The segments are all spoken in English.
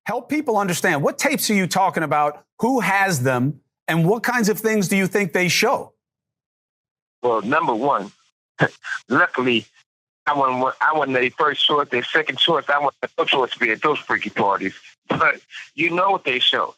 Help people understand, what tapes are you talking about? Who has them? And what kinds of things do you think they show? Well, number one, luckily, I wasn't their first choice. Their second choice, I wasn't no choice to be at those freaky parties. But you know what they show.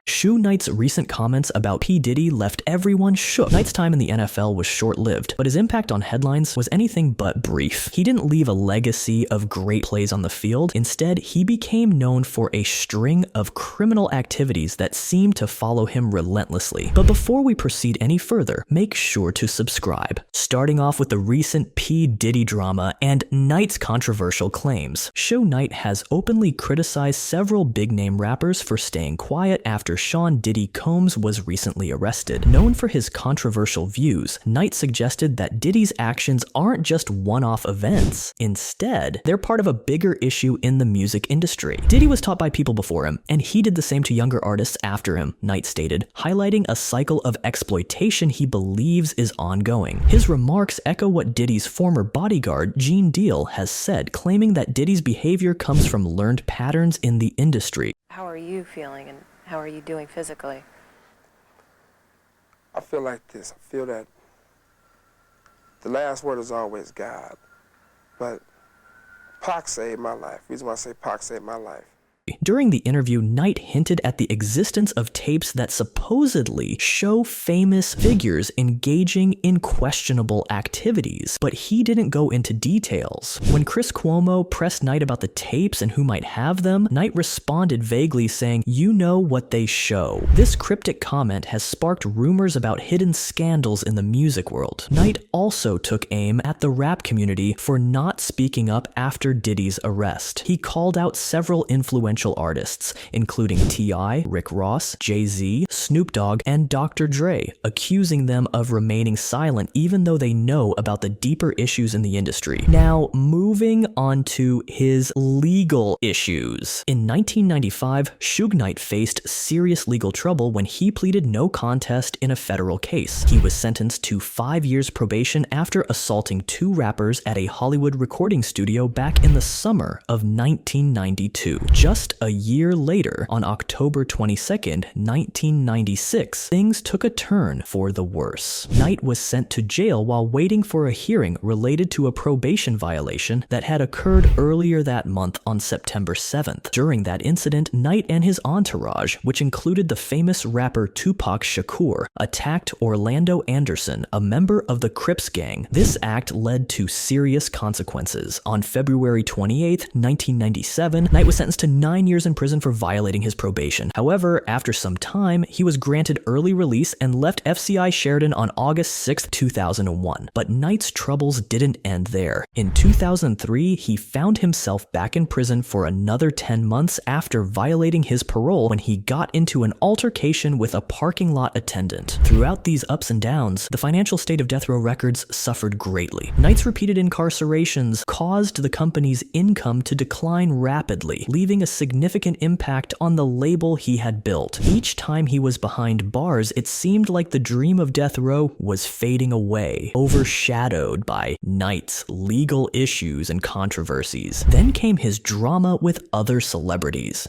Suge Knight's recent comments about P. Diddy left everyone shook. Knight's time in the NFL was short-lived, but his impact on headlines was anything but brief. He didn't leave a legacy of great plays on the field. Instead, he became known for a string of criminal activities that seemed to follow him relentlessly. But before we proceed any further, make sure to subscribe. Starting off with the recent P. Diddy drama and Knight's controversial claims. Suge Knight has openly criticized several big-name rappers for staying quiet after Sean Diddy Combs was recently arrested. Known for his controversial views, Knight suggested that Diddy's actions aren't just one-off events. Instead, they're part of a bigger issue in the music industry. Diddy was taught by people before him, and he did the same to younger artists after him, Knight stated, highlighting a cycle of exploitation he believes is ongoing. His remarks echo what Diddy's former bodyguard, Gene Deal, has said, claiming that Diddy's behavior comes from learned patterns in the industry. How are you feeling, and how are you doing physically? I feel like this. I feel that the last word is always God. But Pac saved my life. The reason why I say Pac saved my life. During the interview, Knight hinted at the existence of tapes that supposedly show famous figures engaging in questionable activities, but he didn't go into details. When Chris Cuomo pressed Knight about the tapes and who might have them, Knight responded vaguely saying, "You know what they show." This cryptic comment has sparked rumors about hidden scandals in the music world. Knight also took aim at the rap community for not speaking up after Diddy's arrest. He called out several influential artists, including T.I., Rick Ross, Jay-Z, Snoop Dogg, and Dr. Dre, accusing them of remaining silent even though they know about the deeper issues in the industry. Now, moving on to his legal issues. In 1995, Suge Knight faced serious legal trouble when he pleaded no contest in a federal case. He was sentenced to 5 years probation after assaulting 2 rappers at a Hollywood recording studio back in the summer of 1992. Just a year later, on October 22nd, 1996, things took a turn for the worse. Knight was sent to jail while waiting for a hearing related to a probation violation that had occurred earlier that month on September 7th. During that incident, Knight and his entourage, which included the famous rapper Tupac Shakur, attacked Orlando Anderson, a member of the Crips gang. This act led to serious consequences. On February 28th, 1997, Knight was sentenced to 9 years in prison for violating his probation. However, after some time, he was granted early release and left FCI Sheridan on August 6, 2001. But Knight's troubles didn't end there. In 2003, he found himself back in prison for another 10 months after violating his parole when he got into an altercation with a parking lot attendant. Throughout these ups and downs, the financial state of Death Row Records suffered greatly. Knight's repeated incarcerations caused the company's income to decline rapidly, leaving a significant impact on the label he had built. Each time he was behind bars, it seemed like the dream of Death Row was fading away, overshadowed by Knight's legal issues and controversies. Then came his drama with other celebrities.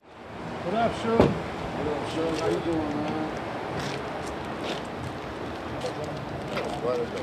What up, Suge? What up, Suge? How you doing, man? What is it?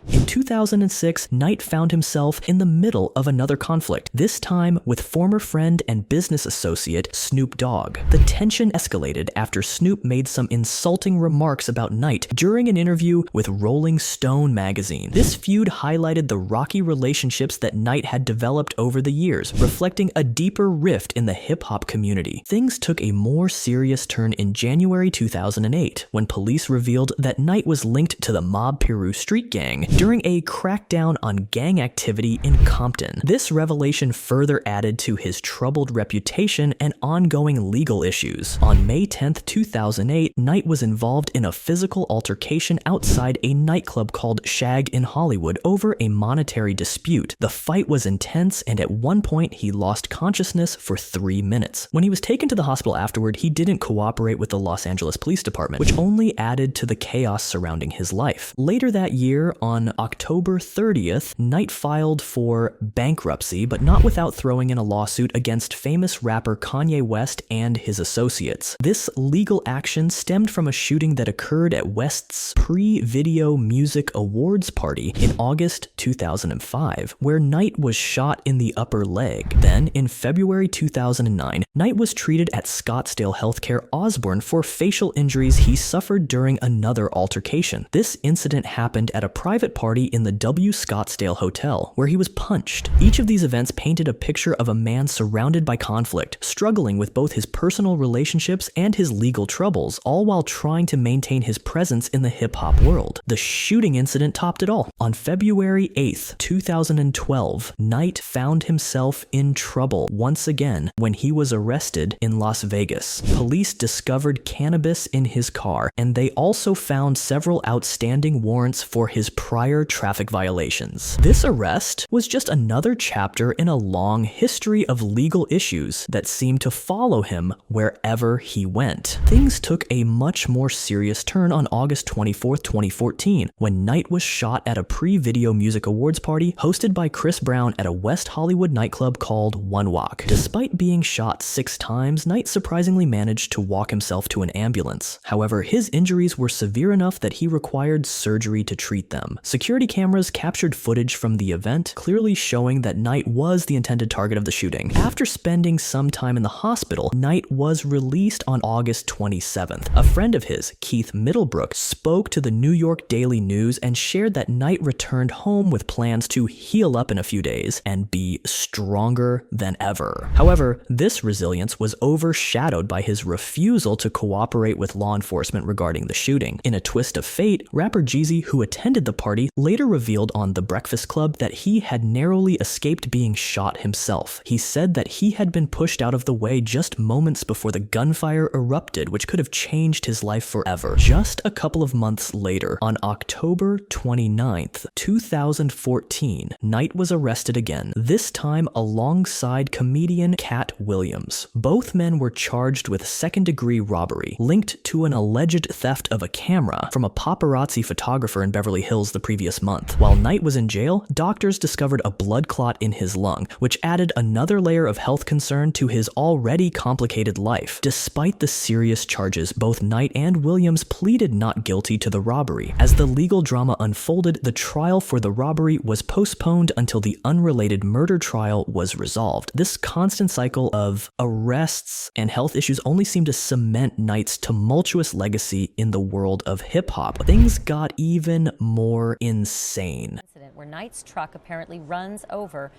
In 2006, Knight found himself in the middle of another conflict, this time with former friend and business associate Snoop Dogg. The tension escalated after Snoop made some insulting remarks about Knight during an interview with Rolling Stone magazine. This feud highlighted the rocky relationships that Knight had developed over the years, reflecting a deeper rift in the hip-hop community. Things took a more serious turn in January 2008, when police revealed that Knight was linked to the Mob Piru street gang during a crackdown on gang activity in Compton. This revelation further added to his troubled reputation and ongoing legal issues. On May 10, 2008, Knight was involved in a physical altercation outside a nightclub called Shag in Hollywood over a monetary dispute. The fight was intense, and at one point he lost consciousness for 3 minutes. When he was taken to the hospital afterward, he didn't cooperate with the Los Angeles Police Department, which only added to the chaos surrounding his life. Later that year, on On October 30th, Knight filed for bankruptcy, but not without throwing in a lawsuit against famous rapper Kanye West and his associates. This legal action stemmed from a shooting that occurred at West's pre-Video Music Awards party in August 2005, where Knight was shot in the upper leg. Then, in February 2009, Knight was treated at Scottsdale Healthcare Osborne for facial injuries he suffered during another altercation. This incident happened at a private party in the W Scottsdale Hotel, where he was punched. Each of these events painted a picture of a man surrounded by conflict, struggling with both his personal relationships and his legal troubles, all while trying to maintain his presence in the hip-hop world. The shooting incident topped it all. On February 8th, 2012, Knight found himself in trouble once again when he was arrested in Las Vegas. Police discovered cannabis in his car, and they also found several outstanding warrants for his prior traffic violations. This arrest was just another chapter in a long history of legal issues that seemed to follow him wherever he went. Things took a much more serious turn on August 24th, 2014, when Knight was shot at a pre-Video Music Awards party hosted by Chris Brown at a West Hollywood nightclub called One Walk. Despite being shot 6 times, Knight surprisingly managed to walk himself to an ambulance. However, his injuries were severe enough that he required surgery to treat them. Security cameras captured footage from the event, clearly showing that Knight was the intended target of the shooting. After spending some time in the hospital, Knight was released on August 27th. A friend of his, Keith Middlebrook, spoke to the New York Daily News and shared that Knight returned home with plans to heal up in a few days and be stronger than ever. However, this resilience was overshadowed by his refusal to cooperate with law enforcement regarding the shooting. In a twist of fate, rapper Jeezy, who attended the party, later revealed on The Breakfast Club that he had narrowly escaped being shot himself. He said that he had been pushed out of the way just moments before the gunfire erupted, which could have changed his life forever. Just a couple of months later, on October 29th, 2014, Knight was arrested again, this time alongside comedian Cat Williams. Both men were charged with second-degree robbery, linked to an alleged theft of a camera from a paparazzi photographer in Beverly Hills the previous month. While Knight was in jail, doctors discovered a blood clot in his lung, which added another layer of health concern to his already complicated life. Despite the serious charges, both Knight and Williams pleaded not guilty to the robbery. As the legal drama unfolded, the trial for the robbery was postponed until the unrelated murder trial was resolved. This constant cycle of arrests and health issues only seemed to cement Knight's tumultuous legacy in the world of hip-hop. Things got even more insane. Incident where Knight's truck apparently runs over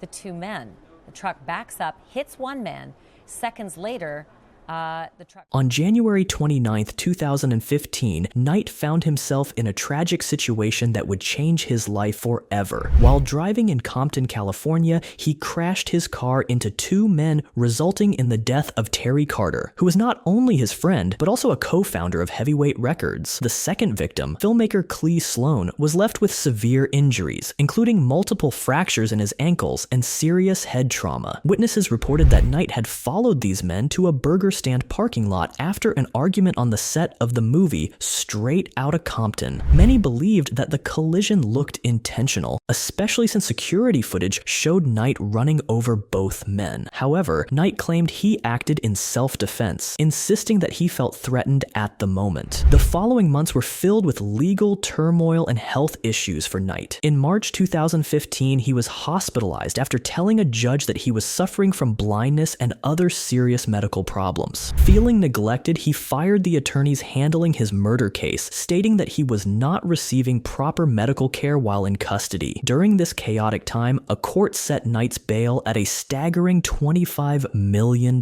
the 2 men. The truck backs up, hits one man. Seconds later, the truck... On January 29th, 2015, Knight found himself in a tragic situation that would change his life forever. While driving in Compton, California, he crashed his car into 2 men, resulting in the death of Terry Carter, who was not only his friend, but also a co-founder of Heavyweight Records. The second victim, filmmaker Clee Sloan, was left with severe injuries, including multiple fractures in his ankles and serious head trauma. Witnesses reported that Knight had followed these men to a burger stand parking lot after an argument on the set of the movie Straight Outta Compton. Many believed that the collision looked intentional, especially since security footage showed Knight running over both men. However, Knight claimed he acted in self-defense, insisting that he felt threatened at the moment. The following months were filled with legal turmoil and health issues for Knight. In March 2015, he was hospitalized after telling a judge that he was suffering from blindness and other serious medical problems. Feeling neglected, he fired the attorneys handling his murder case, stating that he was not receiving proper medical care while in custody. During this chaotic time, a court set Knight's bail at a staggering $25 million.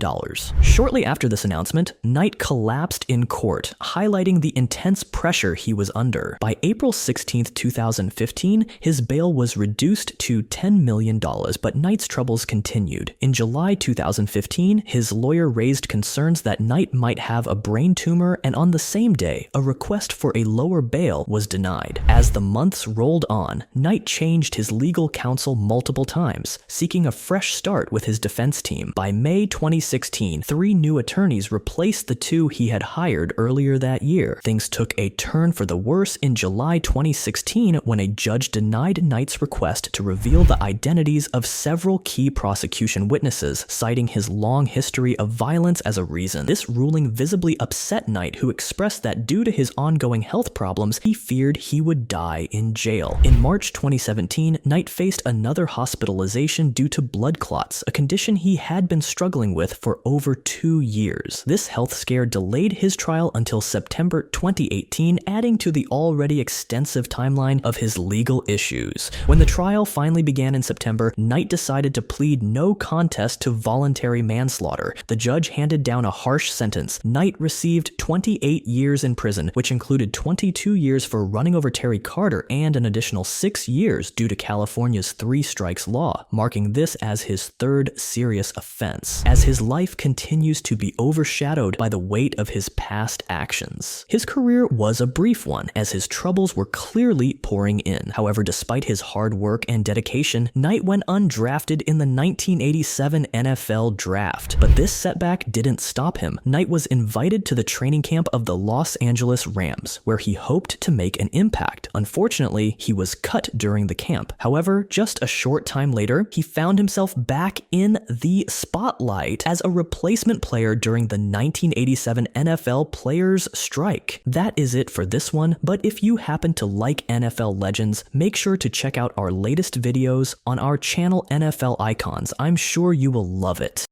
Shortly after this announcement, Knight collapsed in court, highlighting the intense pressure he was under. By April 16, 2015, his bail was reduced to $10 million, but Knight's troubles continued. In July 2015, his lawyer raised concerns concerns that Knight might have a brain tumor, and on the same day, a request for a lower bail was denied. As the months rolled on, Knight changed his legal counsel multiple times, seeking a fresh start with his defense team. By May 2016, 3 new attorneys replaced the 2 he had hired earlier that year. Things took a turn for the worse in July 2016 when a judge denied Knight's request to reveal the identities of several key prosecution witnesses, citing his long history of violence as a reason. This ruling visibly upset Knight, who expressed that due to his ongoing health problems, he feared he would die in jail. In March 2017, Knight faced another hospitalization due to blood clots, a condition he had been struggling with for over 2 years. This health scare delayed his trial until September 2018, adding to the already extensive timeline of his legal issues. When the trial finally began in September, Knight decided to plead no contest to voluntary manslaughter. The judge handed down a harsh sentence. Knight received 28 years in prison, which included 22 years for running over Terry Carter and an additional 6 years due to California's 3 strikes law, marking this as his 3rd serious offense, as his life continues to be overshadowed by the weight of his past actions. His career was a brief one, as his troubles were clearly pouring in. However, despite his hard work and dedication, Knight went undrafted in the 1987 NFL Draft. But this setback didn't stop him. Knight was invited to the training camp of the Los Angeles Rams, where he hoped to make an impact. Unfortunately, he was cut during the camp. However, just a short time later, he found himself back in the spotlight as a replacement player during the 1987 NFL Players' Strike. That is it for this one, but if you happen to like NFL legends, make sure to check out our latest videos on our channel NFL Icons. I'm sure you will love it.